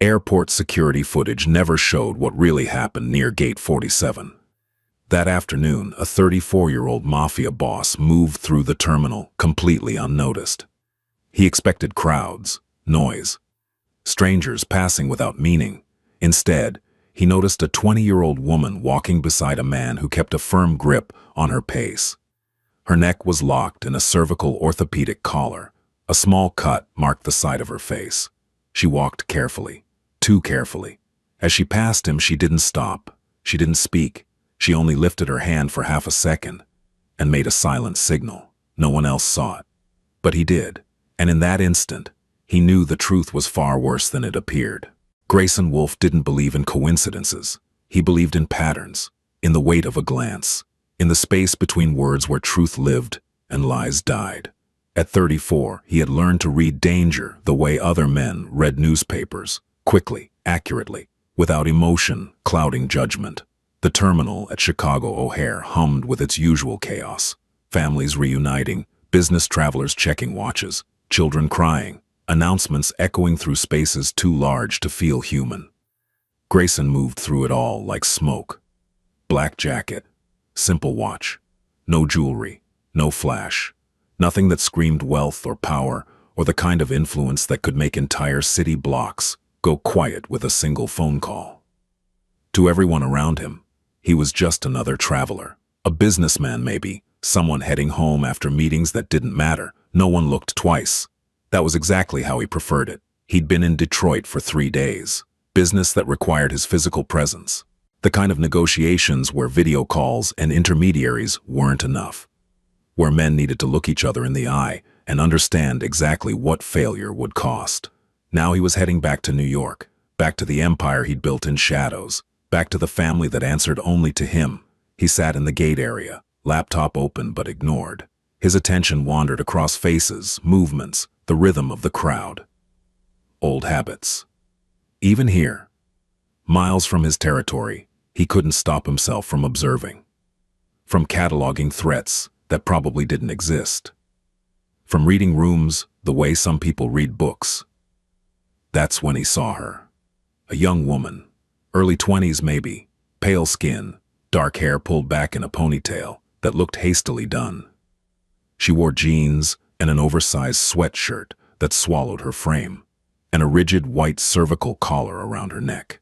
Airport security footage never showed what really happened near Gate 47. That afternoon, a 34-year-old Mafia boss moved through the terminal completely unnoticed. He expected crowds, noise, strangers passing without meaning. Instead, he noticed a 20-year-old woman walking beside a man who kept a firm grip on her pace. Her neck was locked in a cervical orthopedic collar. A small cut marked the side of her face. She walked carefully, too carefully. As she passed him, she didn't stop. She didn't speak. She only lifted her hand for half a second and made a silent signal. No one else saw it. But he did. And in that instant, he knew the truth was far worse than it appeared. Grayson Wolfe didn't believe in coincidences. He believed in patterns, in the weight of a glance, in the space between words where truth lived and lies died. At 34, he had learned to read danger the way other men read newspapers, quickly, accurately, without emotion clouding judgment. The terminal at Chicago O'Hare hummed with its usual chaos. Families reuniting, business travelers checking watches, children crying, announcements echoing through spaces too large to feel human. Grayson moved through it all like smoke. Black jacket, simple watch, no jewelry, no flash, nothing that screamed wealth or power or the kind of influence that could make entire city blocks go quiet with a single phone call. To everyone around him, he was just another traveler, a businessman maybe, someone heading home after meetings that didn't matter. No one looked twice. That was exactly how he preferred it. He'd been in Detroit for 3 days, business that required his physical presence, the kind of negotiations where video calls and intermediaries weren't enough, where men needed to look each other in the eye and understand exactly what failure would cost. Now he was heading back to New York, back to the empire he'd built in shadows, back to the family that answered only to him. He sat in the gate area, laptop open but ignored. His attention wandered across faces, movements, the rhythm of the crowd. Old habits. Even here, miles from his territory, he couldn't stop himself from observing. From cataloging threats that probably didn't exist. From reading rooms the way some people read books. That's when he saw her. A young woman, early 20s maybe, pale skin, dark hair pulled back in a ponytail that looked hastily done. She wore jeans and an oversized sweatshirt that swallowed her frame, and a rigid white cervical collar around her neck.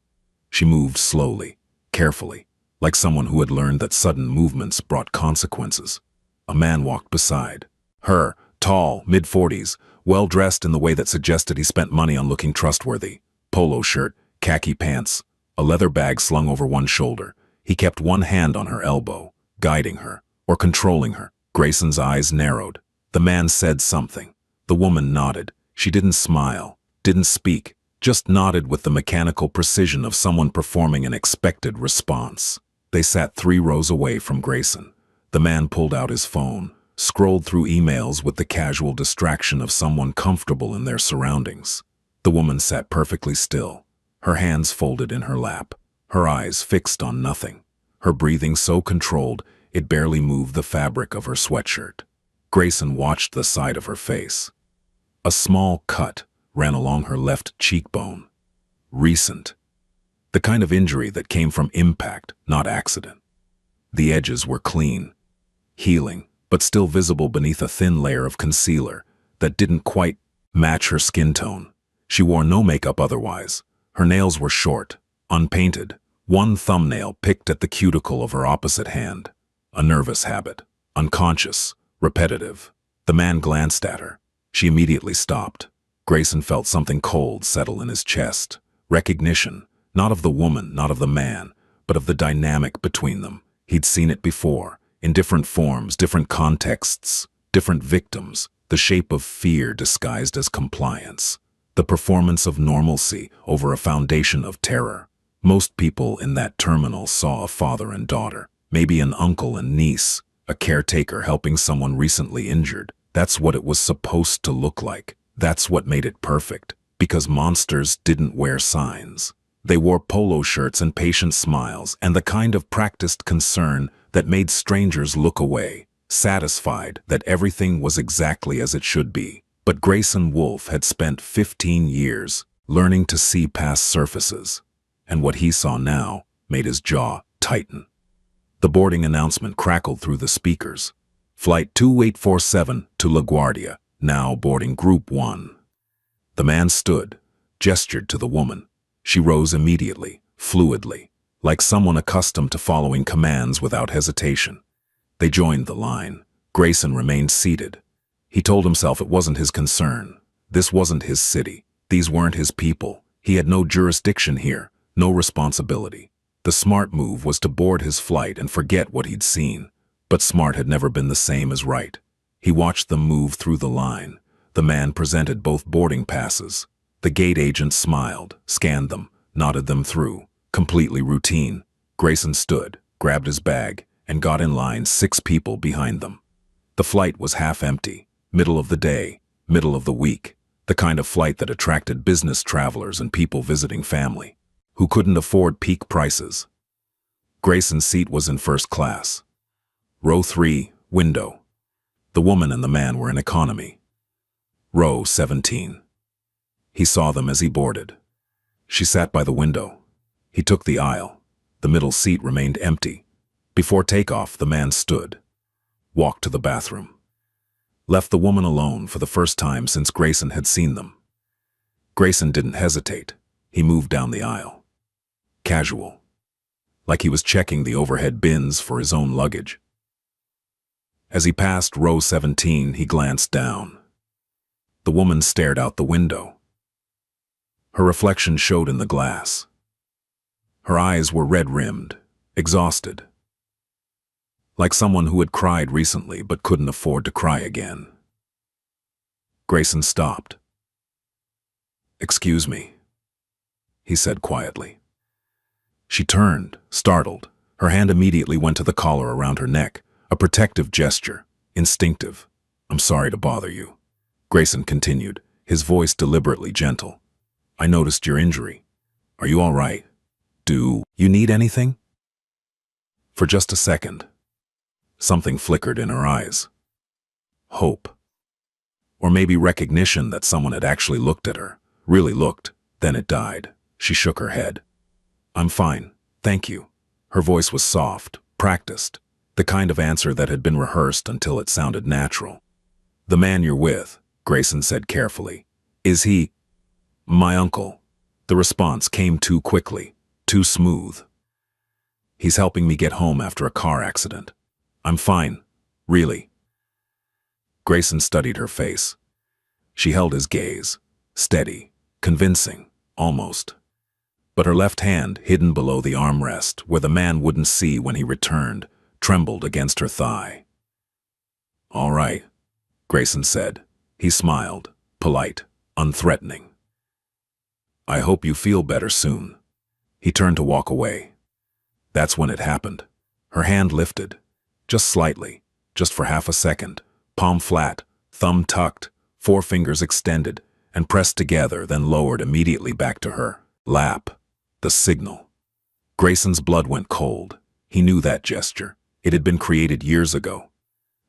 She moved slowly, carefully, like someone who had learned that sudden movements brought consequences. A man walked beside her, tall, mid-40s, well-dressed in the way that suggested he spent money on looking trustworthy. Polo shirt, khaki pants, a leather bag slung over one shoulder. He kept one hand on her elbow, guiding her, or controlling her. Grayson's eyes narrowed. The man said something. The woman nodded. She didn't smile, didn't speak, just nodded with the mechanical precision of someone performing an expected response. They sat 3 rows away from Grayson. The man pulled out his phone, scrolled through emails with the casual distraction of someone comfortable in their surroundings. The woman sat perfectly still, her hands folded in her lap, her eyes fixed on nothing, her breathing so controlled it barely moved the fabric of her sweatshirt. Grayson watched the side of her face. A small cut ran along her left cheekbone. Recent. The kind of injury that came from impact, not accident. The edges were clean, healing, but still visible beneath a thin layer of concealer that didn't quite match her skin tone. She wore no makeup otherwise. Her nails were short, unpainted, one thumbnail picked at the cuticle of her opposite hand. A nervous habit, unconscious, repetitive. The man glanced at her. She immediately stopped. Grayson felt something cold settle in his chest. Recognition, not of the woman, not of the man, but of the dynamic between them. He'd seen it before, in different forms, different contexts, different victims, the shape of fear disguised as compliance, the performance of normalcy over a foundation of terror. Most people in that terminal saw a father and daughter, maybe an uncle and niece, a caretaker helping someone recently injured. That's what it was supposed to look like. That's what made it perfect, because monsters didn't wear signs. They wore polo shirts and patient smiles and the kind of practiced concern that made strangers look away, satisfied that everything was exactly as it should be. But Grayson Wolfe had spent 15 years learning to see past surfaces, and what he saw now made his jaw tighten. The boarding announcement crackled through the speakers. Flight 2847 to LaGuardia, now boarding Group 1. The man stood, gestured to the woman. She rose immediately, fluidly, like someone accustomed to following commands without hesitation. They joined the line. Grayson remained seated. He told himself it wasn't his concern. This wasn't his city. These weren't his people. He had no jurisdiction here, no responsibility. The smart move was to board his flight and forget what he'd seen. But smart had never been the same as right. He watched them move through the line. The man presented both boarding passes. The gate agent smiled, scanned them, nodded them through. Completely routine. Grayson stood, grabbed his bag, and got in line 6 people behind them. The flight was half empty, middle of the day, middle of the week, the kind of flight that attracted business travelers and people visiting family, who couldn't afford peak prices. Grayson's seat was in first class. Row 3, window. The woman and the man were in economy. Row 17. He saw them as he boarded. She sat by the window. He took the aisle. The middle seat remained empty. Before takeoff, the man stood, walked to the bathroom, left the woman alone for the first time since Grayson had seen them. Grayson didn't hesitate. He moved down the aisle. Casual, like he was checking the overhead bins for his own luggage. As he passed row 17, he glanced down. The woman stared out the window. Her reflection showed in the glass. Her eyes were red-rimmed, exhausted, like someone who had cried recently but couldn't afford to cry again. Grayson stopped. "Excuse me," he said quietly. She turned, startled. Her hand immediately went to the collar around her neck, a protective gesture, instinctive. "I'm sorry to bother you," Grayson continued, his voice deliberately gentle. "I noticed your injury. Are you all right? Do you need anything?" For just a second, something flickered in her eyes. Hope. Or maybe recognition that someone had actually looked at her, really looked, then it died. She shook her head. "I'm fine, thank you." Her voice was soft, practiced, the kind of answer that had been rehearsed until it sounded natural. "The man you're with," Grayson said carefully, "is he?" "My uncle." The response came too quickly, too smooth. "He's helping me get home after a car accident. I'm fine, really." Grayson studied her face. She held his gaze, steady, convincing, almost. But her left hand, hidden below the armrest, where the man wouldn't see when he returned, trembled against her thigh. "All right," Grayson said. He smiled, polite, unthreatening. "I hope you feel better soon." He turned to walk away. That's when it happened. Her hand lifted, just slightly, just for half a second, palm flat, thumb tucked, 4 fingers extended, and pressed together, then lowered immediately back to her lap. The signal. Grayson's blood went cold. He knew that gesture. It had been created years ago.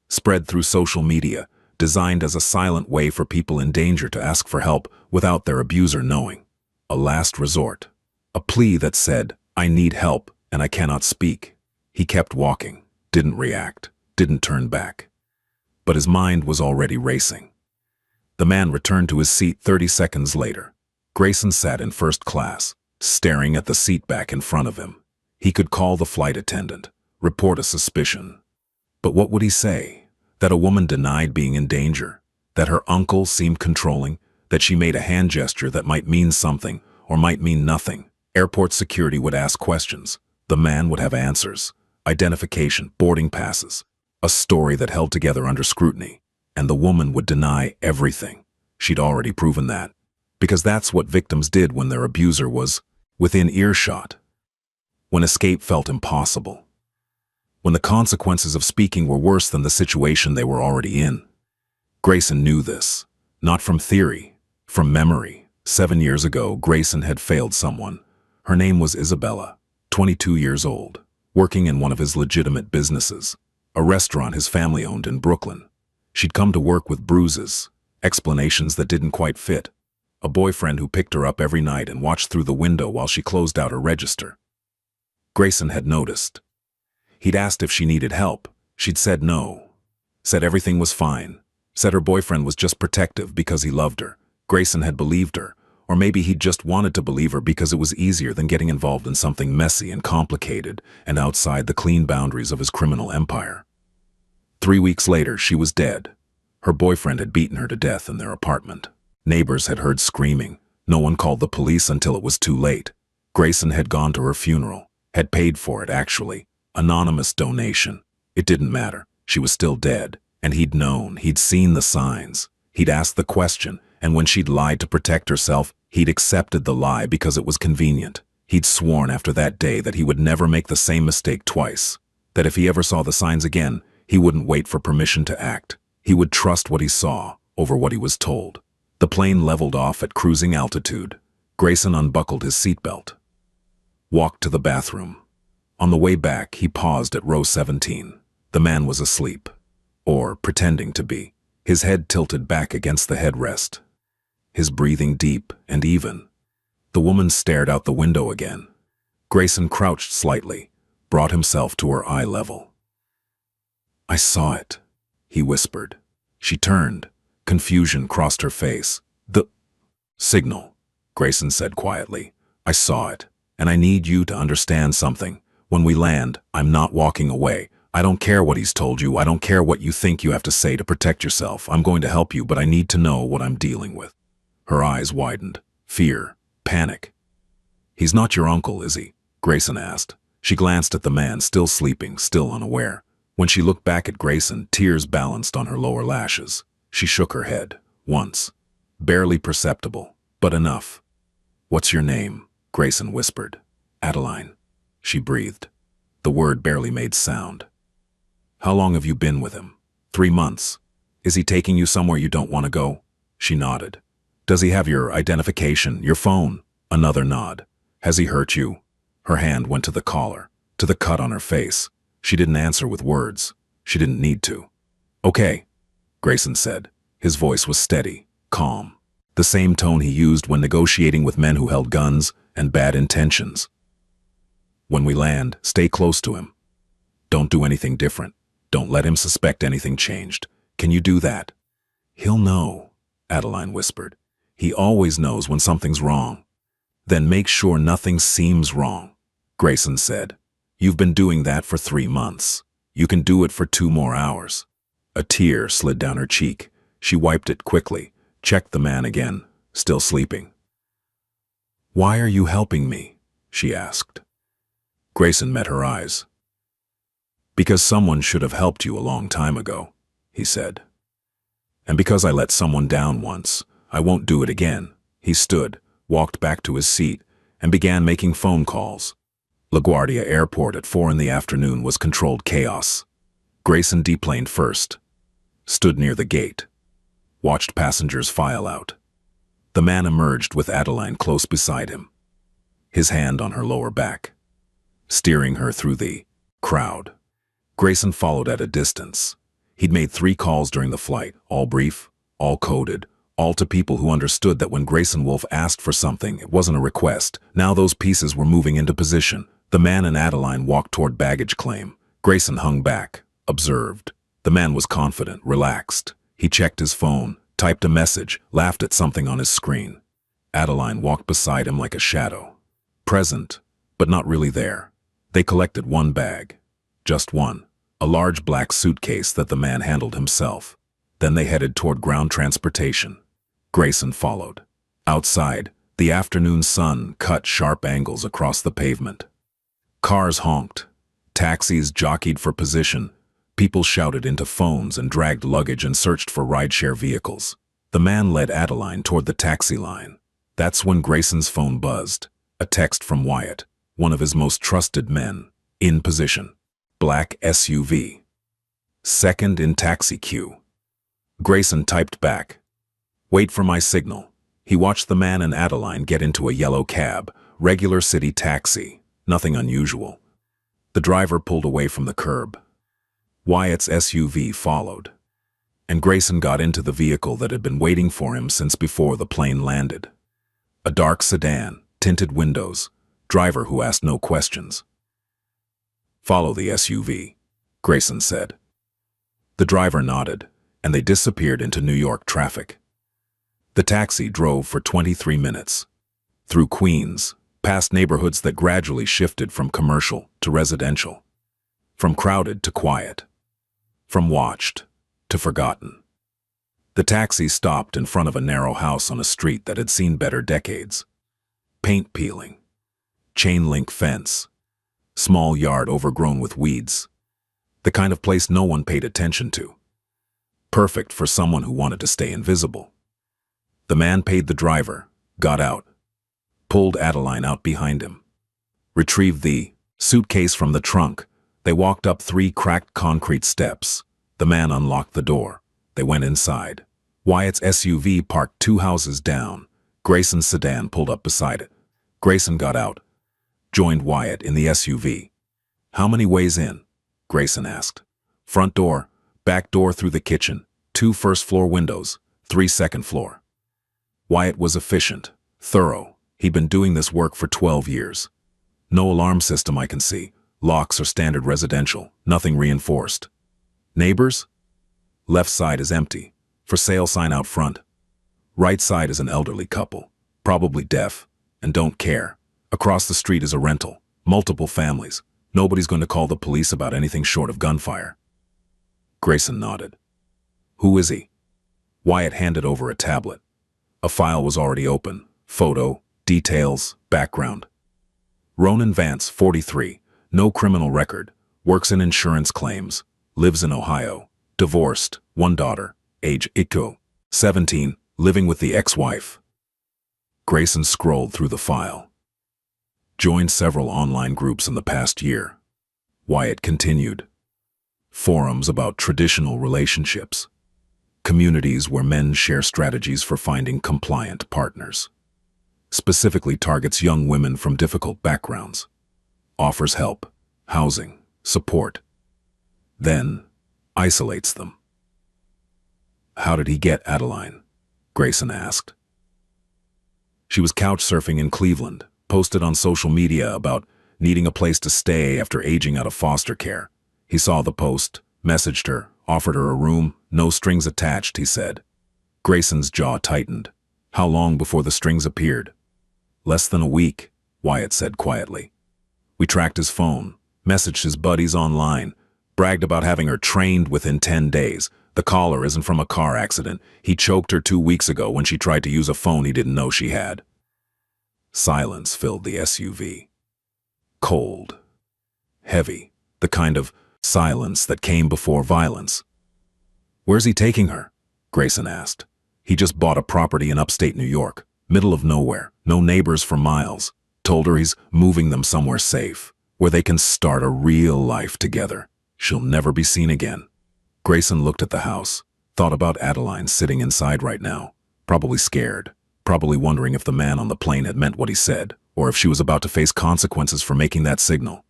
Spread through social media, designed as a silent way for people in danger to ask for help without their abuser knowing. A last resort. A plea that said, "I need help and I cannot speak." He kept walking, didn't react, didn't turn back. But his mind was already racing. The man returned to his seat 30 seconds later. Grayson sat in first class, staring at the seat back in front of him. He could call the flight attendant, report a suspicion. But what would he say? That a woman denied being in danger? That her uncle seemed controlling? That she made a hand gesture that might mean something or might mean nothing? Airport security would ask questions. The man would have answers. Identification, boarding passes. A story that held together under scrutiny. And the woman would deny everything. She'd already proven that. Because that's what victims did when their abuser was within earshot. When escape felt impossible. When the consequences of speaking were worse than the situation they were already in. Grayson knew this. Not from theory, from memory. 7 years ago, Grayson had failed someone. Her name was Isabella, 22 years old, working in one of his legitimate businesses, a restaurant his family owned in Brooklyn. She'd come to work with bruises, explanations that didn't quite fit. a boyfriend who picked her up every night and watched through the window while she closed out her register. Grayson had noticed. He'd asked if she needed help. She'd said no. Said everything was fine. Said her boyfriend was just protective because he loved her. Grayson had believed her, or maybe he'd just wanted to believe her because it was easier than getting involved in something messy and complicated and outside the clean boundaries of his criminal empire. 3 weeks later, she was dead. Her boyfriend had beaten her to death in their apartment. Neighbors had heard screaming. No one called the police until it was too late. Grayson had gone to her funeral, had paid for it actually. Anonymous donation. It didn't matter. She was still dead. And he'd known, he'd seen the signs. He'd asked the question, and when she'd lied to protect herself, he'd accepted the lie because it was convenient. He'd sworn after that day that he would never make the same mistake twice. That if he ever saw the signs again, he wouldn't wait for permission to act. He would trust what he saw over what he was told. The plane leveled off at cruising altitude. Grayson unbuckled his seatbelt. Walked to the bathroom. On the way back, he paused at row 17. The man was asleep. Or pretending to be. His head tilted back against the headrest. His breathing deep and even. The woman stared out the window again. Grayson crouched slightly, brought himself to her eye level. "I saw it," he whispered. She turned. Confusion crossed her face. "The signal," Grayson said quietly. "I saw it, and I need you to understand something. When we land, I'm not walking away. I don't care what he's told you. I don't care what you think you have to say to protect yourself. I'm going to help you, but I need to know what I'm dealing with." Her eyes widened. Fear. Panic. "He's not your uncle, is he?" Grayson asked. She glanced at the man, still sleeping, still unaware. When she looked back at Grayson, tears balanced on her lower lashes. She shook her head. Once. Barely perceptible, but enough. "What's your name?" Grayson whispered. "Adeline." She breathed. The word barely made sound. "How long have you been with him?" 3 months. "Is he taking you somewhere you don't want to go?" She nodded. "Does he have your identification, your phone?" Another nod. "Has he hurt you?" Her hand went to the collar, to the cut on her face. She didn't answer with words. She didn't need to. "Okay," Grayson said. His voice was steady, calm. The same tone he used when negotiating with men who held guns and bad intentions. "When we land, stay close to him. Don't do anything different. Don't let him suspect anything changed. Can you do that?" "He'll know," Adeline whispered. "He always knows when something's wrong." "Then make sure nothing seems wrong," Grayson said. "You've been doing that for 3 months. You can do it for 2 more hours." A tear slid down her cheek. She wiped it quickly, checked the man again, still sleeping. "Why are you helping me?" she asked. Grayson met her eyes. "Because someone should have helped you a long time ago," he said. "And because I let someone down once, I won't do it again." He stood, walked back to his seat, and began making phone calls. LaGuardia Airport at 4 in the afternoon was controlled chaos. Grayson deplaned first, stood near the gate, watched passengers file out. The man emerged with Adeline close beside him, his hand on her lower back, steering her through the crowd. Grayson followed at a distance. He'd made 3 calls during the flight, all brief, all coded, all to people who understood that when Grayson Wolfe asked for something, it wasn't a request. Now those pieces were moving into position. The man and Adeline walked toward baggage claim. Grayson hung back, observed. The man was confident, relaxed. He checked his phone, typed a message, laughed at something on his screen. Adeline walked beside him like a shadow. Present, but not really there. They collected 1 bag. Just one. A large black suitcase that the man handled himself. Then they headed toward ground transportation. Grayson followed. Outside, the afternoon sun cut sharp angles across the pavement. Cars honked. Taxis jockeyed for position. People shouted into phones and dragged luggage and searched for rideshare vehicles. The man led Adeline toward the taxi line. That's when Grayson's phone buzzed. A text from Wyatt, one of his most trusted men. In position. Black SUV. Second in taxi queue. Grayson typed back. "Wait for my signal." He watched the man and Adeline get into a yellow cab, regular city taxi, nothing unusual. The driver pulled away from the curb. Wyatt's SUV followed. and Grayson got into the vehicle that had been waiting for him since before the plane landed. A dark sedan, tinted windows, driver who asked no questions. "Follow the SUV," Grayson said. The driver nodded, and they disappeared into New York traffic. The taxi drove for 23 minutes, through Queens, past neighborhoods that gradually shifted from commercial to residential, from crowded to quiet, from watched to forgotten. The taxi stopped in front of a narrow house on a street that had seen better decades. Paint peeling, chain link fence, small yard overgrown with weeds. The kind of place no one paid attention to. Perfect for someone who wanted to stay invisible. The man paid the driver, got out, pulled Adeline out behind him, retrieved the suitcase from the trunk. They walked up 3 cracked concrete steps. The man unlocked the door. They went inside. Wyatt's SUV parked 2 houses down. Grayson's sedan pulled up beside it. Grayson got out, joined Wyatt in the SUV. "How many ways in?" Grayson asked. "Front door, back door through the kitchen, 2 first-floor windows, 3 second floor." Wyatt was efficient, thorough. He'd been doing this work for 12 years. "No alarm system I can see. Locks are standard residential, nothing reinforced." "Neighbors?" "Left side is empty. For sale sign out front. Right side is an elderly couple, probably deaf, and don't care. Across the street is a rental, multiple families. Nobody's going to call the police about anything short of gunfire." Grayson nodded. "Who is he?" Wyatt handed over a tablet. A file was already open. Photo, details, background. "Ronan Vance, 43, no criminal record, works in insurance claims, lives in Ohio, divorced, 1 daughter, age 17, living with the ex-wife." Grayson scrolled through the file. "Joined several online groups in the past year." Wyatt continued. "Forums about traditional relationships. Communities where men share strategies for finding compliant partners. Specifically targets young women from difficult backgrounds. Offers help, housing, support. Then isolates them." "How did he get Adeline?" Grayson asked. "She was couch surfing in Cleveland, posted on social media about needing a place to stay after aging out of foster care. He saw the post, messaged her, offered her a room, no strings attached," he said. Grayson's jaw tightened. "How long before the strings appeared?" "Less than a week," Wyatt said quietly. "We tracked his phone, messaged his buddies online, bragged about having her trained within 10 days. The caller isn't from a car accident. He choked her 2 weeks ago when she tried to use a phone he didn't know she had." Silence filled the SUV. Cold. Heavy. The kind of silence that came before violence. "Where's he taking her?" Grayson asked. "He just bought a property in upstate New York, middle of nowhere, no neighbors for miles. Told her he's moving them somewhere safe, where they can start a real life together. She'll never be seen again." Grayson looked at the house, thought about Adeline sitting inside right now, probably scared, probably wondering if the man on the plane had meant what he said, or if she was about to face consequences for making that signal.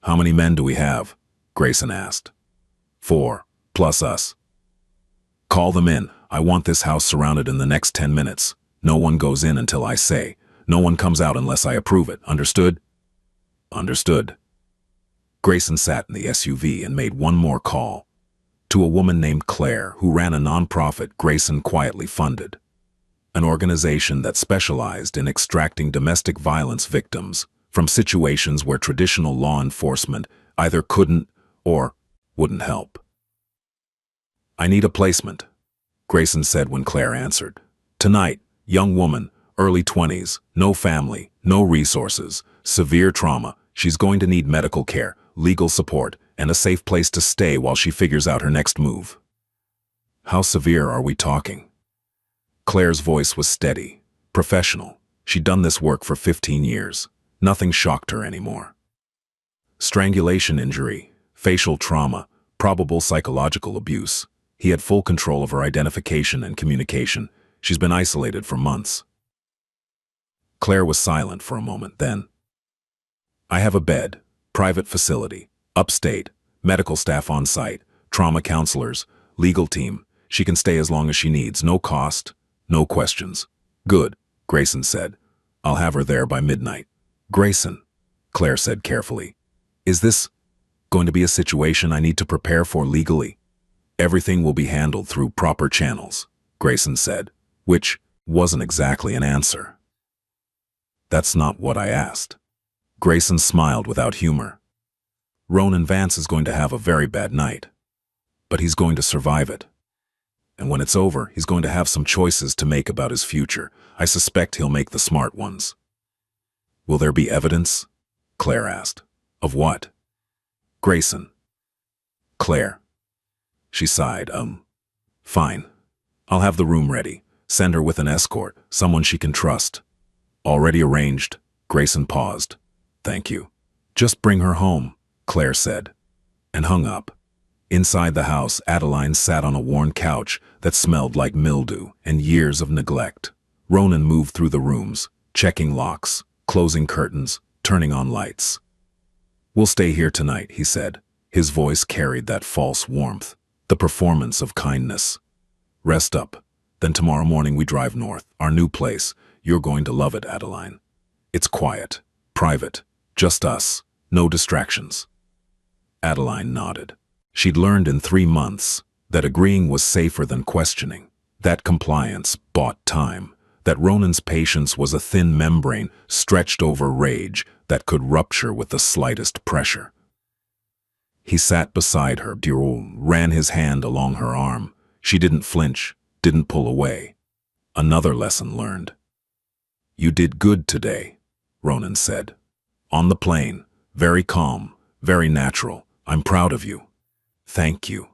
"How many men do we have?" Grayson asked. 4, plus us." "Call them in. I want this house surrounded in the next 10 minutes. No one goes in until I say. No one comes out unless I approve it. Understood?" "Understood." Grayson sat in the SUV and made one more call. To a woman named Claire who ran a nonprofit Grayson quietly funded. An organization that specialized in extracting domestic violence victims from situations where traditional law enforcement either couldn't or wouldn't help. "I need a placement," Grayson said when Claire answered. "Tonight, young woman, early 20s, no family, no resources, severe trauma. She's going to need medical care, legal support, and a safe place to stay while she figures out her next move." "How severe are we talking?" Claire's voice was steady, professional. She'd done this work for 15 years. Nothing shocked her anymore. "Strangulation injury, facial trauma, probable psychological abuse. He had full control of her identification and communication. She's been isolated for months." Claire was silent for a moment, then. "I have a bed, private facility, upstate, medical staff on site, trauma counselors, Legal team. She can stay as long as she needs. No cost, no questions. Good, Grayson said. I'll have her there by midnight. Grayson, Claire said carefully. Is this going to be a situation I need to prepare for legally? Everything will be handled through proper channels, Grayson said, which wasn't exactly an answer. That's not what I asked. Grayson smiled without humor. Ronan Vance is going to have a very bad night, but he's going to survive it. And when it's over, he's going to have some choices to make about his future. I suspect he'll make the smart ones. Will there be evidence? Claire asked. Of what? Grayson. Claire. She sighed. Fine. I'll have the room ready. Send her with an escort, someone she can trust. Already arranged. Grayson paused. Thank you. Just bring her home, Claire said, and hung up. Inside the house, Adeline sat on a worn couch that smelled like mildew and years of neglect. Ronan moved through the rooms, checking locks, closing curtains, turning on lights. We'll stay here tonight, he said. His voice carried that false warmth, the performance of kindness. Rest up. Then tomorrow morning we drive north, our new place. You're going to love it, Adeline. It's quiet, private, just us, no distractions. Adeline nodded. She'd learned in 3 months that agreeing was safer than questioning, that compliance bought time, that Ronan's patience was a thin membrane stretched over rage that could rupture with the slightest pressure. He sat beside her, ran his hand along her arm. She didn't flinch, didn't pull away. Another lesson learned. You did good today, Ronan said. On the plane, very calm, very natural. I'm proud of you. Thank you,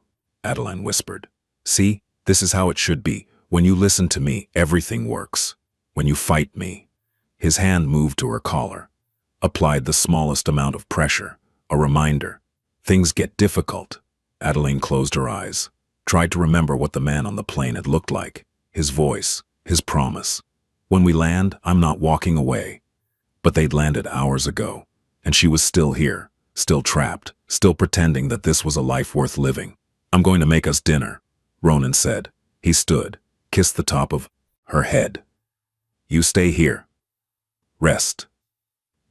Adeline whispered. See, this is how it should be. When you listen to me, everything works. When you fight me. His hand moved to her collar, applied the smallest amount of pressure, a reminder. Things get difficult. Adeline closed her eyes, tried to remember what the man on the plane had looked like, his voice, his promise. When we land, I'm not walking away. But they'd landed hours ago, and she was still here, still trapped, still pretending that this was a life worth living. I'm going to make us dinner, Ronan said. He stood, kissed the top of her head. You stay here. Rest.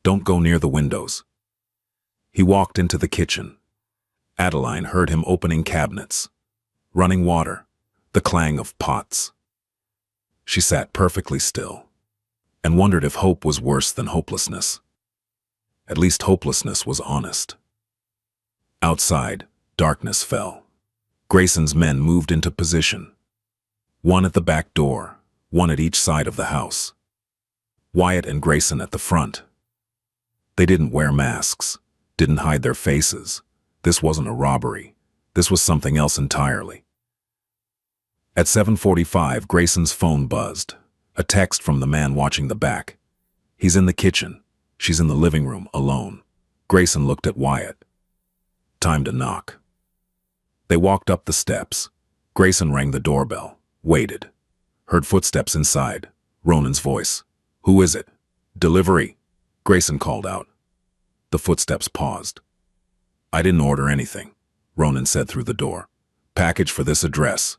Don't go near the windows. He walked into the kitchen. Adeline heard him opening cabinets, running water, the clang of pots. She sat perfectly still and wondered if hope was worse than hopelessness. At least hopelessness was honest. Outside, darkness fell. Grayson's men moved into position. One at the back door, one at each side of the house. Wyatt and Grayson at the front. They didn't wear masks, didn't hide their faces. This wasn't a robbery. This was something else entirely. At 7:45, Grayson's phone buzzed. A text from the man watching the back. He's in the kitchen. She's in the living room, alone. Grayson looked at Wyatt. Time to knock. They walked up the steps. Grayson rang the doorbell, waited. Heard footsteps inside. Ronan's voice. Who is it? Delivery, Grayson called out. The footsteps paused. I didn't order anything, Ronan said through the door. Package for this address.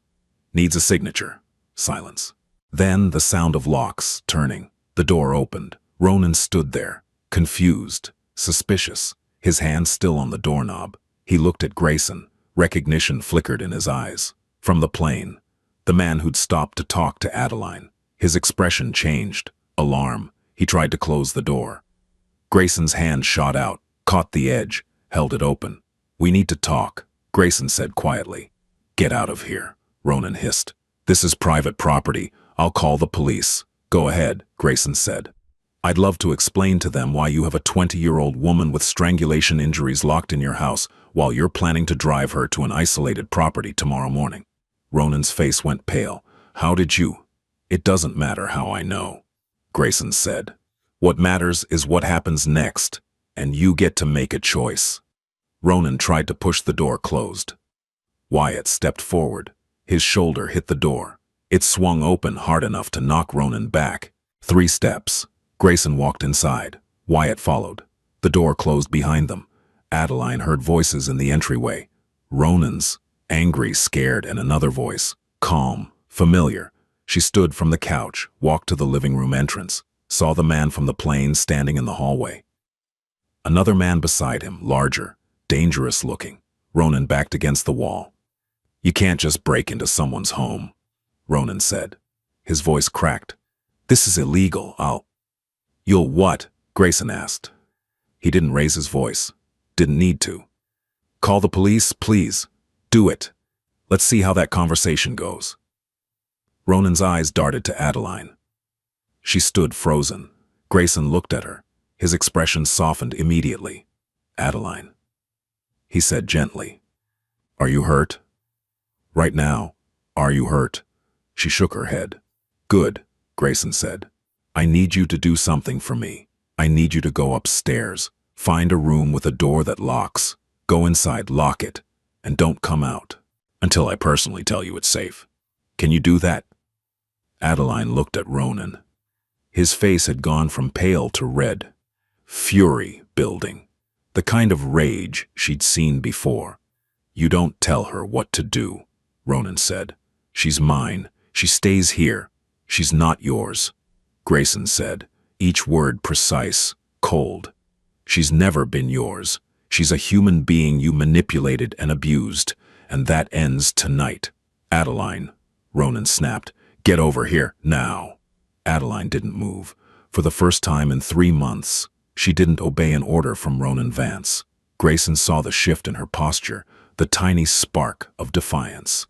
Needs a signature. Silence. Then the sound of locks turning. The door opened. Ronan stood there, confused, suspicious, his hand still on the doorknob. He looked at Grayson. Recognition flickered in his eyes. From the plane, the man who'd stopped to talk to Adeline. His expression changed. Alarm. He tried to close the door. Grayson's hand shot out, caught the edge, held it open. We need to talk, Grayson said quietly. Get out of here, Ronan hissed. This is private property. I'll call the police. Go ahead, Grayson said. I'd love to explain to them why you have a 20-year-old woman with strangulation injuries locked in your house while you're planning to drive her to an isolated property tomorrow morning. Ronan's face went pale. How did you? It doesn't matter how I know, Grayson said. What matters is what happens next, and you get to make a choice. Ronan tried to push the door closed. Wyatt stepped forward. His shoulder hit the door. It swung open hard enough to knock Ronan back. 3 steps. Grayson walked inside. Wyatt followed. The door closed behind them. Adeline heard voices in the entryway. Ronan's, angry, scared, and another voice, calm, familiar. She stood from the couch, walked to the living room entrance, saw the man from the plane standing in the hallway. Another man beside him, larger, dangerous looking. Ronan backed against the wall. "You can't just break into someone's home," Ronan said. His voice cracked. "This is illegal. You'll what?" Grayson asked. He didn't raise his voice. Didn't need to. "Call the police, please. Do it. Let's see how that conversation goes." Ronan's eyes darted to Adeline. She stood frozen. Grayson looked at her. His expression softened immediately. "Adeline," he said gently. "Are you hurt? Right now, are you hurt?" She shook her head. "Good," Grayson said. "I need you to do something for me. I need you to go upstairs. Find a room with a door that locks. Go inside, lock it, and don't come out until I personally tell you it's safe. Can you do that?" Adeline looked at Ronan. His face had gone from pale to red. Fury building. The kind of rage she'd seen before. "You don't tell her what to do," Ronan said. "She's mine. She stays here. She's not yours," Grayson said, each word precise, cold. "She's never been yours. She's a human being you manipulated and abused, and that ends tonight." "Adeline," Ronan snapped, "get over here, now." Adeline didn't move. For the first time in 3 months, she didn't obey an order from Ronan Vance. Grayson saw the shift in her posture, the tiny spark of defiance.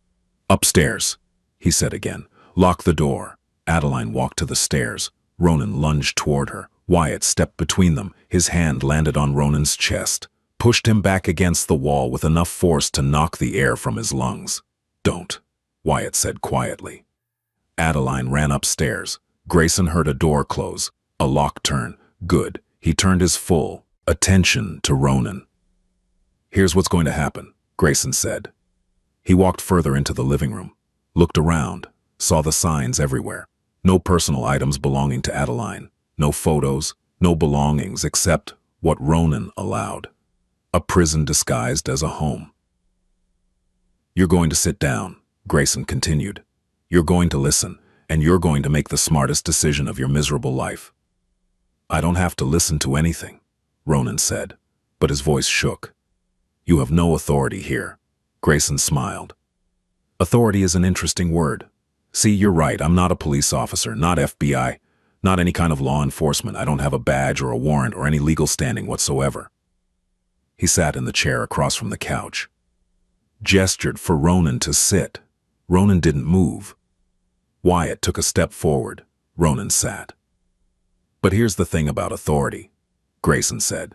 "Upstairs," he said again. "Lock the door." Adeline walked to the stairs. Ronan lunged toward her. Wyatt stepped between them. His hand landed on Ronan's chest, pushed him back against the wall with enough force to knock the air from his lungs. "Don't," Wyatt said quietly. Adeline ran upstairs. Grayson heard a door close, a lock turn. Good. He turned his full attention to Ronan. "Here's what's going to happen," Grayson said. He walked further into the living room, looked around, saw the signs everywhere. No personal items belonging to Adeline. No photos, no belongings except what Ronan allowed. A prison disguised as a home. "You're going to sit down," Grayson continued. "You're going to listen, and you're going to make the smartest decision of your miserable life." "I don't have to listen to anything," Ronan said, but his voice shook. "You have no authority here." Grayson smiled. "Authority is an interesting word. See, you're right, I'm not a police officer, not FBI, not any kind of law enforcement. I don't have a badge or a warrant or any legal standing whatsoever." He sat in the chair across from the couch. Gestured for Ronan to sit. Ronan didn't move. Wyatt took a step forward. Ronan sat. "But here's the thing about authority," Grayson said.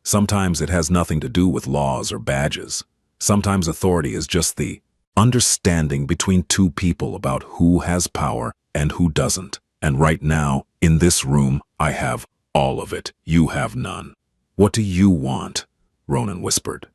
"Sometimes it has nothing to do with laws or badges. Sometimes authority is just the understanding between two people about who has power and who doesn't. And right now, in this room, I have all of it. You have none." "What do you want?" Ronan whispered.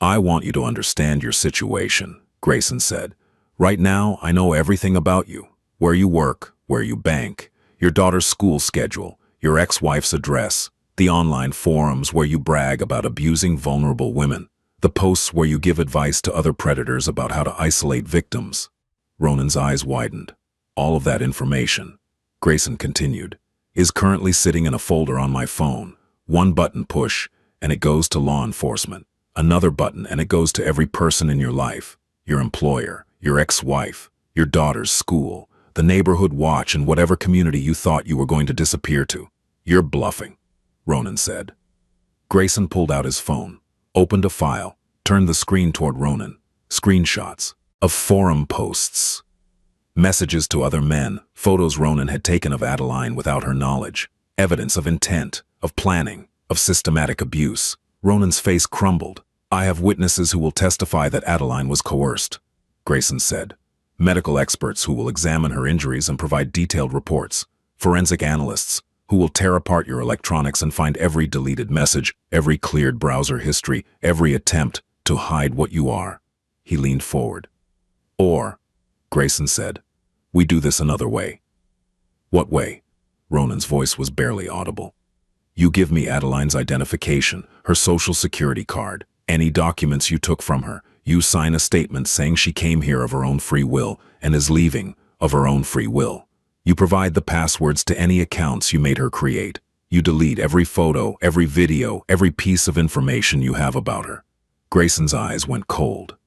"I want you to understand your situation," Grayson said. "Right now, I know everything about you. Where you work, where you bank, your daughter's school schedule, your ex-wife's address, the online forums where you brag about abusing vulnerable women, the posts where you give advice to other predators about how to isolate victims." Ronan's eyes widened. "All of that information," Grayson continued, "is currently sitting in a folder on my phone. One button push, and it goes to law enforcement. Another button, and it goes to every person in your life. Your employer, your ex-wife, your daughter's school, the neighborhood watch, and whatever community you thought you were going to disappear to." "You're bluffing," Ronan said. Grayson pulled out his phone, opened a file, turned the screen toward Ronan. Screenshots of forum posts. Messages to other men, photos Ronan had taken of Adeline without her knowledge. Evidence of intent, of planning, of systematic abuse. Ronan's face crumbled. "I have witnesses who will testify that Adeline was coerced," Grayson said. "Medical experts who will examine her injuries and provide detailed reports. Forensic analysts who will tear apart your electronics and find every deleted message, every cleared browser history, every attempt to hide what you are." He leaned forward. "Or," Grayson said, "we do this another way." "What way?" Ronan's voice was barely audible. "You give me Adeline's identification, her social security card, any documents you took from her. You sign a statement saying she came here of her own free will and is leaving of her own free will. You provide the passwords to any accounts you made her create. You delete every photo, every video, every piece of information you have about her. Grayson's eyes went cold.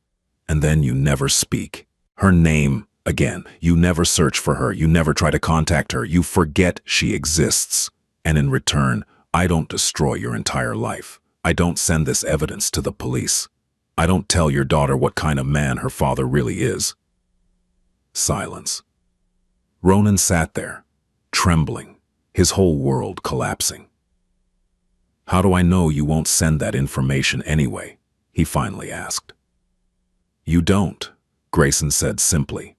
And then you never speak. Her name, again, you never search for her, you never try to contact her, you forget she exists. And in return, I don't destroy your entire life. I don't send this evidence to the police. I don't tell your daughter what kind of man her father really is. Silence. Ronan sat there, trembling, his whole world collapsing. How do I know you won't send that information anyway? He finally asked. You don't, Grayson said simply.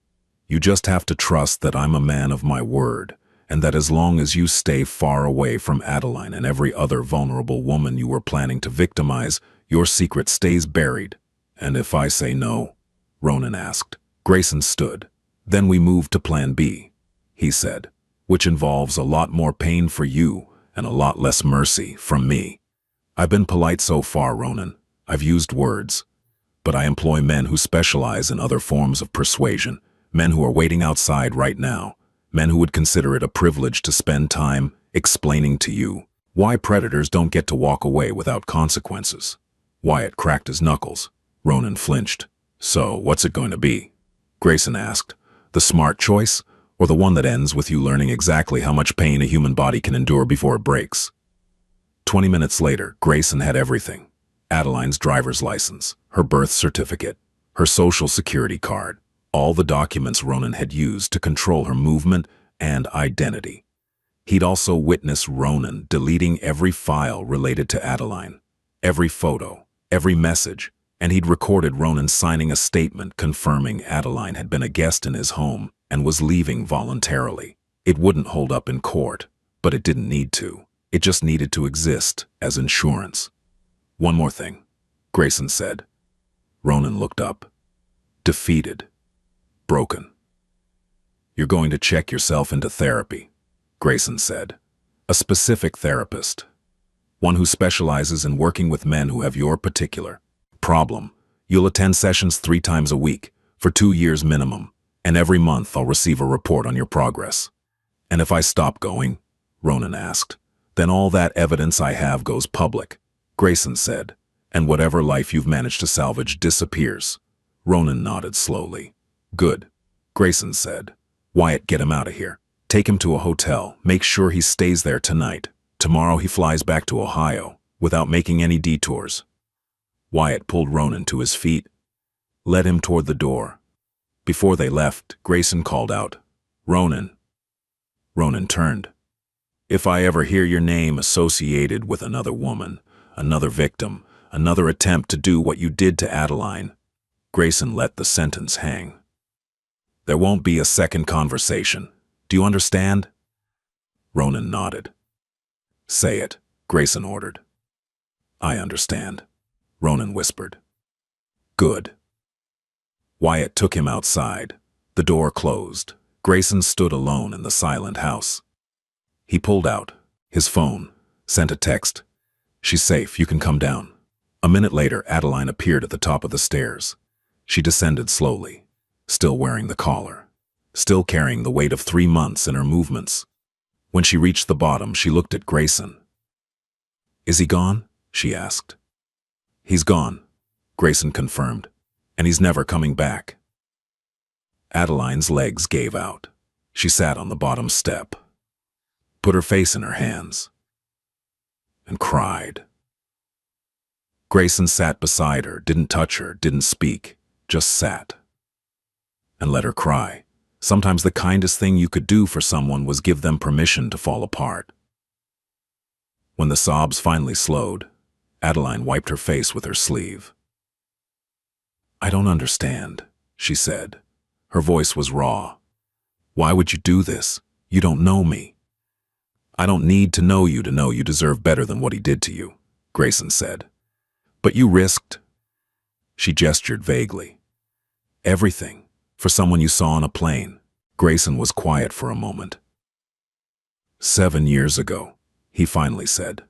You just have to trust that I'm a man of my word, and that as long as you stay far away from Adeline and every other vulnerable woman you were planning to victimize, your secret stays buried. And if I say no? Ronan asked. Grayson stood. Then we moved to Plan B, he said, which involves a lot more pain for you and a lot less mercy from me. I've been polite so far, Ronan. I've used words. But I employ men who specialize in other forms of persuasion, men who are waiting outside right now, men who would consider it a privilege to spend time explaining to you why predators don't get to walk away without consequences. Wyatt cracked his knuckles. Ronan flinched. So, what's it going to be? Grayson asked. The smart choice, or the one that ends with you learning exactly how much pain a human body can endure before it breaks? 20 minutes later, Grayson had everything. Adeline's driver's license, her birth certificate, her social security card, all the documents Ronan had used to control her movement and identity. He'd also witnessed Ronan deleting every file related to Adeline, every photo, every message, and he'd recorded Ronan signing a statement confirming Adeline had been a guest in his home and was leaving voluntarily. It wouldn't hold up in court, but it didn't need to. It just needed to exist as insurance. One more thing, Grayson said. Ronan looked up. Defeated. Broken. You're going to check yourself into therapy, Grayson said. A specific therapist. One who specializes in working with men who have your particular problem. You'll attend sessions 3 times a week, for 2 years minimum, and every month I'll receive a report on your progress. And if I stop going, Ronan asked, then all that evidence I have goes public, Grayson said, and whatever life you've managed to salvage disappears. Ronan nodded slowly. Good, Grayson said. Wyatt, get him out of here. Take him to a hotel. Make sure he stays there tonight. Tomorrow he flies back to Ohio, without making any detours. Wyatt pulled Ronan to his feet, led him toward the door. Before they left, Grayson called out, Ronan. Ronan turned. If I ever hear your name associated with another woman, another victim, another attempt to do what you did to Adeline, Grayson let the sentence hang. There won't be a second conversation. Do you understand? Ronan nodded. Say it, Grayson ordered. I understand, Ronan whispered. Good. Wyatt took him outside. The door closed. Grayson stood alone in the silent house. He pulled out his phone, sent a text. She's safe, you can come down. A minute later, Adeline appeared at the top of the stairs. She descended slowly, still wearing the collar, still carrying the weight of 3 months in her movements. When she reached the bottom, she looked at Grayson. Is he gone? She asked. He's gone, Grayson confirmed, and he's never coming back. Adeline's legs gave out. She sat on the bottom step, put her face in her hands, and cried. Grayson sat beside her, didn't touch her, didn't speak, just sat, and let her cry. Sometimes the kindest thing you could do for someone was give them permission to fall apart. When the sobs finally slowed, Adeline wiped her face with her sleeve. I don't understand, she said. Her voice was raw. Why would you do this? You don't know me. I don't need to know you deserve better than what he did to you, Grayson said. But you risked. She gestured vaguely. Everything, for someone you saw on a plane. Grayson was quiet for a moment. 7 years ago, he finally said,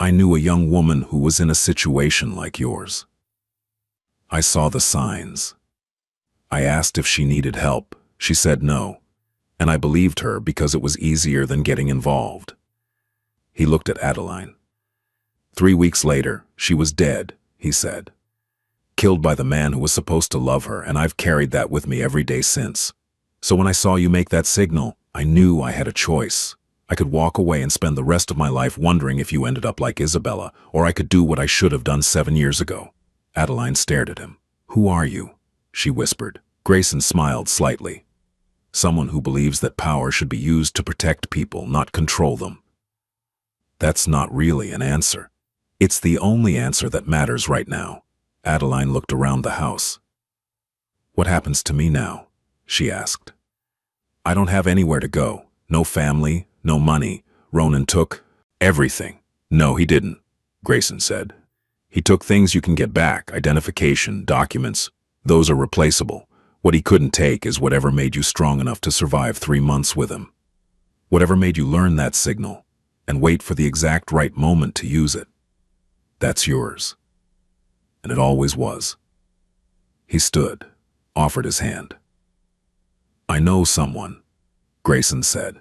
I knew a young woman who was in a situation like yours. I saw the signs. I asked if she needed help. She said no, and I believed her because it was easier than getting involved. He looked at Adeline. 3 weeks later, she was dead, he said. Killed by the man who was supposed to love her, and I've carried that with me every day since. So when I saw you make that signal, I knew I had a choice. I could walk away and spend the rest of my life wondering if you ended up like Isabella, or I could do what I should have done 7 years ago. Adeline stared at him. Who are you? She whispered. Grayson smiled slightly. Someone who believes that power should be used to protect people, not control them. That's not really an answer. It's the only answer that matters right now. Adeline looked around the house. What happens to me now? She asked. I don't have anywhere to go. No family, no money. Ronan took everything. No, he didn't, Grayson said. He took things you can get back, identification, documents. Those are replaceable. What he couldn't take is whatever made you strong enough to survive 3 months with him. Whatever made you learn that signal and wait for the exact right moment to use it. That's yours. And it always was. He stood, offered his hand. I know someone, Grayson said.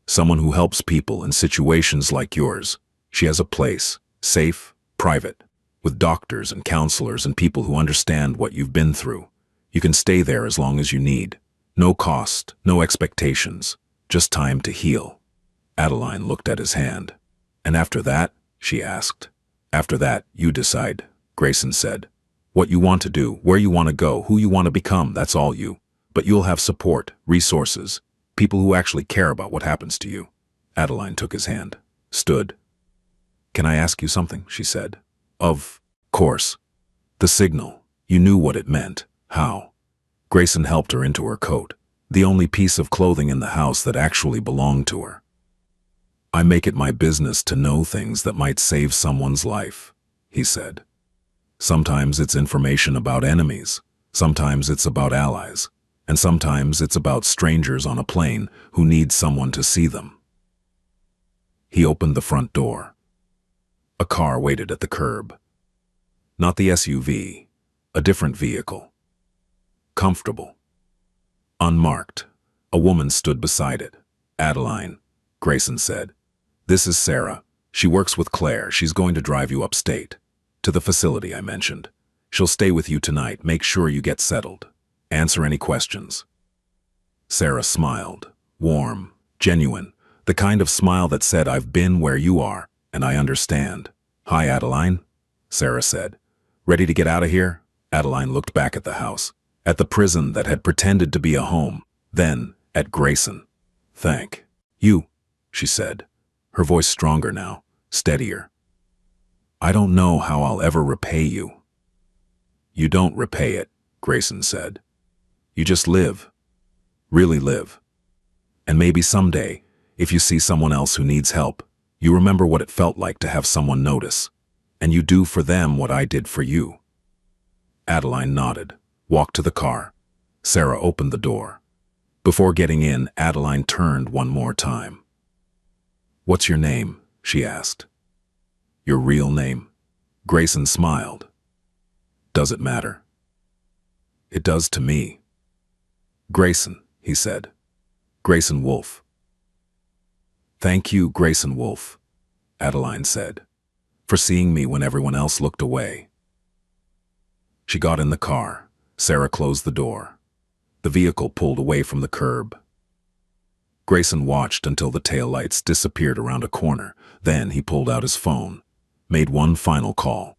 Someone who helps people in situations like yours. She has a place, safe, private, with doctors and counselors and people who understand what you've been through. You can stay there as long as you need. No cost, no expectations, just time to heal. Adeline looked at his hand. And after that, she asked. After that, you decide, Grayson said. What you want to do, where you want to go, who you want to become, that's all you. But you'll have support, resources, people who actually care about what happens to you. Adeline took his hand, stood. Can I ask you something? She said. Of course. The signal. You knew what it meant. How? Grayson helped her into her coat, the only piece of clothing in the house that actually belonged to her. I make it my business to know things that might save someone's life, he said. Sometimes it's information about enemies, sometimes it's about allies, and sometimes it's about strangers on a plane who need someone to see them. He opened the front door. A car waited at the curb. Not the SUV, a different vehicle. Comfortable. Unmarked. A woman stood beside it. Adeline, Grayson said. This is Sarah. She works with Claire. She's going to drive you upstate. To the facility I mentioned. She'll stay with you tonight. Make sure you get settled. Answer any questions. Sarah smiled. Warm, genuine. The kind of smile that said, I've been where you are, and I understand. Hi, Adeline, Sarah said. Ready to get out of here? Adeline looked back at the house. At the prison that had pretended to be a home. Then, at Grayson. Thank you, she said. Her voice stronger now, steadier. I don't know how I'll ever repay you. You don't repay it, Grayson said. You just live. Really live. And maybe someday, if you see someone else who needs help, you remember what it felt like to have someone notice. And you do for them what I did for you. Adeline nodded, walked to the car. Sarah opened the door. Before getting in, Adeline turned one more time. What's your name? She asked. Your real name? Grayson smiled. Does it matter? It does to me. Grayson, he said. Grayson Wolfe. Thank you, Grayson Wolfe, Adeline said, for seeing me when everyone else looked away. She got in the car. Sarah closed the door. The vehicle pulled away from the curb. Grayson watched until the taillights disappeared around a corner. Then he pulled out his phone, made one final call.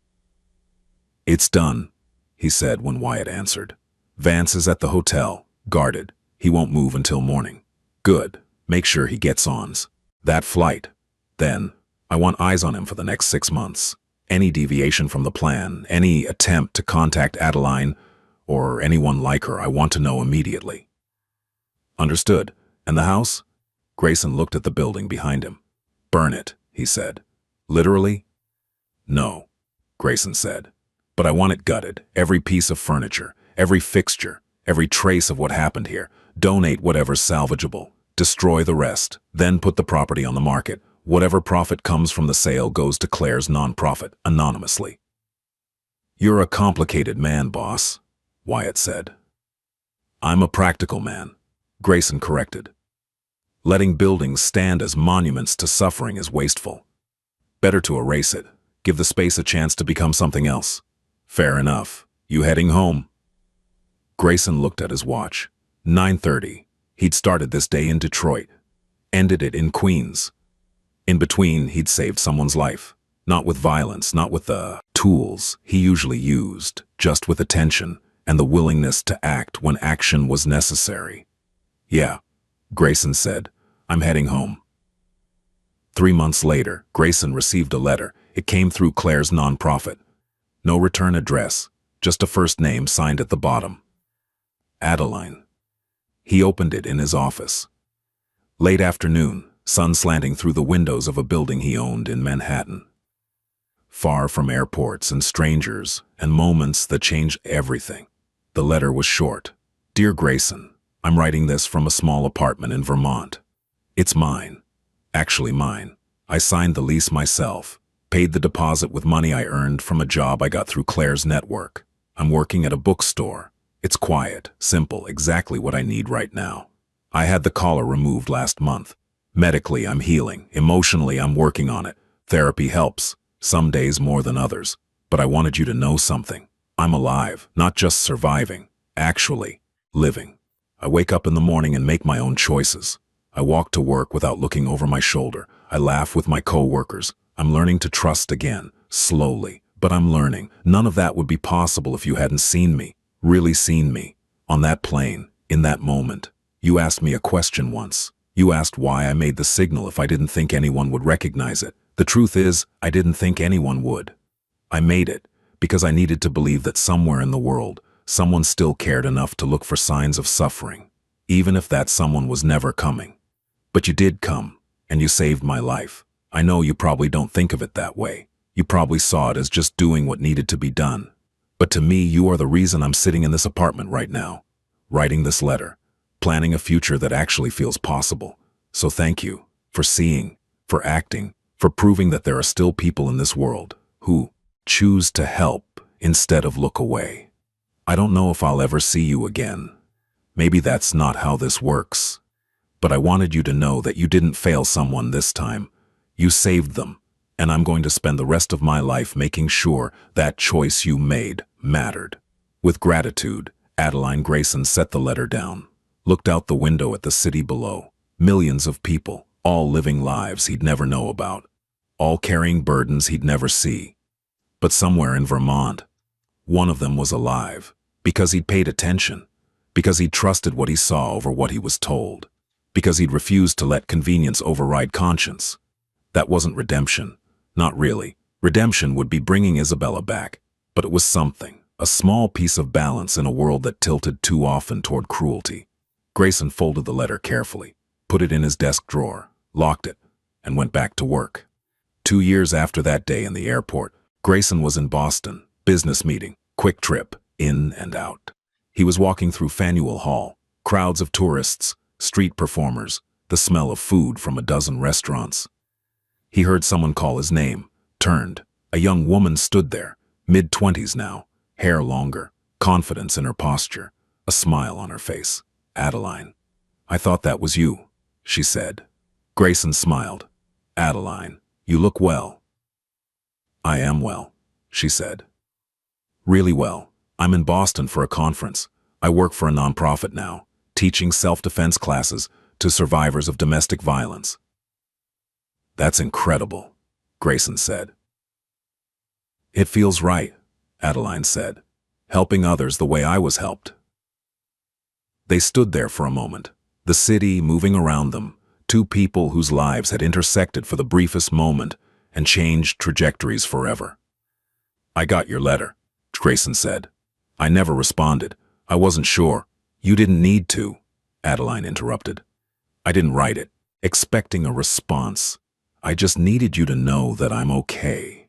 It's done, he said when Wyatt answered. Vance is at the hotel, guarded. He won't move until morning. Good. Make sure he gets ons. That flight. Then, I want eyes on him for the next 6 months. Any deviation from the plan, any attempt to contact Adeline, or anyone like her, I want to know immediately. Understood. And the house? Grayson looked at the building behind him. Burn it, he said. Literally? No, Grayson said. But I want it gutted. Every piece of furniture, every fixture, every trace of what happened here. Donate whatever's salvageable. Destroy the rest. Then put the property on the market. Whatever profit comes from the sale goes to Claire's nonprofit, anonymously. You're a complicated man, boss, Wyatt said. I'm a practical man, Grayson corrected. Letting buildings stand as monuments to suffering is wasteful. Better to erase it, give the space a chance to become something else. Fair enough. You heading home? Grayson looked at his watch. 9:30. He'd started this day in Detroit, ended it in Queens. In between, he'd saved someone's life. Not with violence, not with the tools he usually used, just with attention and the willingness to act when action was necessary. Yeah, Grayson said, I'm heading home. 3 months later, Grayson received a letter. It came through Claire's nonprofit. No return address, just a first name signed at the bottom. Adeline. He opened it in his office. Late afternoon, sun slanting through the windows of a building he owned in Manhattan. Far from airports and strangers and moments that changed everything. The letter was short. Dear Grayson, I'm writing this from a small apartment in Vermont. It's mine. Actually mine. I signed the lease myself, paid the deposit with money I earned from a job I got through Claire's network. I'm working at a bookstore. It's quiet, simple, exactly what I need right now. I had the collar removed last month. Medically, I'm healing. Emotionally, I'm working on it. Therapy helps, some days more than others. But I wanted you to know something. I'm alive, not just surviving, actually living. I wake up in the morning and make my own choices. I walk to work without looking over my shoulder. I laugh with my co-workers. I'm learning to trust again, slowly, but I'm learning. None of that would be possible if you hadn't seen me, really seen me, on that plane, in that moment. You asked me a question once. You asked why I made the signal if I didn't think anyone would recognize it. The truth is, I didn't think anyone would. I made it because I needed to believe that somewhere in the world, someone still cared enough to look for signs of suffering, even if that someone was never coming. But you did come, and you saved my life. I know you probably don't think of it that way. You probably saw it as just doing what needed to be done. But to me, you are the reason I'm sitting in this apartment right now, writing this letter, planning a future that actually feels possible. So thank you for seeing, for acting, for proving that there are still people in this world who choose to help instead of look away. I don't know if I'll ever see you again. Maybe that's not how this works. But I wanted you to know that you didn't fail someone this time. You saved them, and I'm going to spend the rest of my life making sure that choice you made mattered. With gratitude, Adeline Grayson set the letter down, looked out the window at the city below. Millions of people, all living lives he'd never know about, all carrying burdens he'd never see. But somewhere in Vermont, one of them was alive, because he'd paid attention, because he'd trusted what he saw over what he was told, because he'd refused to let convenience override conscience. That wasn't redemption. Not really. Redemption would be bringing Isabella back, but it was something, a small piece of balance in a world that tilted too often toward cruelty. Grayson folded the letter carefully, put it in his desk drawer, locked it, and went back to work. 2 years after that day in the airport, Grayson was in Boston, business meeting, quick trip, in and out. He was walking through Faneuil Hall, crowds of tourists, street performers, the smell of food from a dozen restaurants. He heard someone call his name, turned. A young woman stood there, mid-20s now, hair longer, confidence in her posture, a smile on her face. Adeline. I thought that was you, she said. Grayson smiled. Adeline, you look well. I am well, she said. Really well. I'm in Boston for a conference. I work for a nonprofit now, teaching self-defense classes to survivors of domestic violence. That's incredible, Grayson said. It feels right, Adeline said, helping others the way I was helped. They stood there for a moment, the city moving around them, two people whose lives had intersected for the briefest moment and changed trajectories forever. I got your letter, Grayson said. I never responded. I wasn't sure. You didn't need to, Adeline interrupted. I didn't write it, expecting a response. I just needed you to know that I'm okay.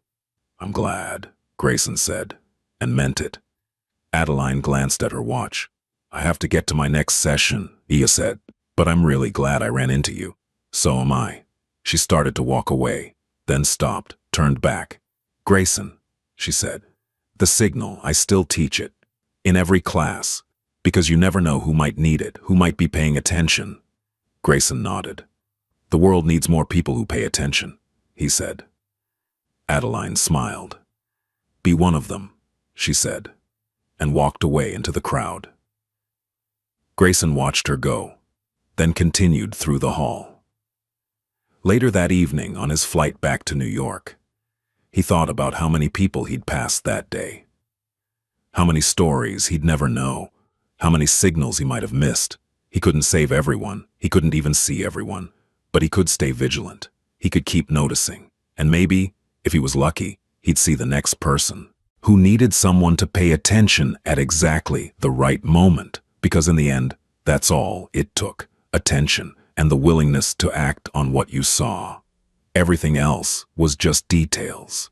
I'm glad, Grayson said, and meant it. Adeline glanced at her watch. I have to get to my next session, Ia said, but I'm really glad I ran into you. So am I. She started to walk away, then stopped, turned back. Grayson, she said, The signal, I still teach it. In every class. Because you never know who might need it, who might be paying attention. Grayson nodded. The world needs more people who pay attention, he said. Adeline smiled. Be one of them, she said, and walked away into the crowd. Grayson watched her go, then continued through the hall. Later that evening, on his flight back to New York, he thought about how many people he'd passed that day. How many stories he'd never know. How many signals he might have missed. He couldn't save everyone. He couldn't even see everyone. But he could stay vigilant. He could keep noticing. And maybe, if he was lucky, he'd see the next person who needed someone to pay attention at exactly the right moment. Because in the end, that's all it took. Attention and the willingness to act on what you saw. Everything else was just details.